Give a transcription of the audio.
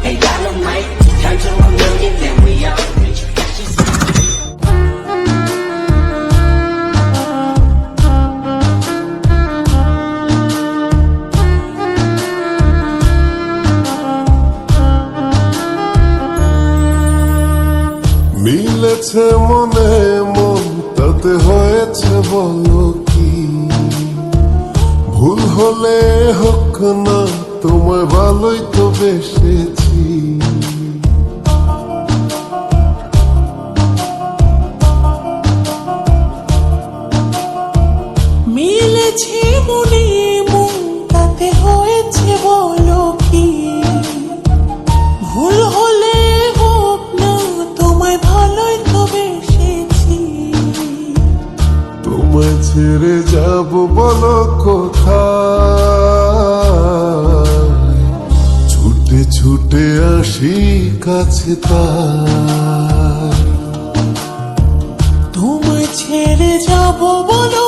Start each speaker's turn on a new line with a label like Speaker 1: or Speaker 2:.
Speaker 1: Hey, Dolomite, turn to a million, then we all rich.
Speaker 2: মিলেছে মনে মন তাতে হয়েছে বলো কি, ভুল হলে হোক না তোমায় ভালোই তো বেসেছি।
Speaker 3: মিলেছে মনে মন তাতে হয়েছে বলো কি, ভুল হলে হোক না তোমায় ভালোই তো বেসেছি।
Speaker 2: তোমায় ছেড়ে যাব বলো কোথায়, ছুটে ছুটে আসি কাছে তাই।
Speaker 3: তোমায় ছেড়ে যাব বলো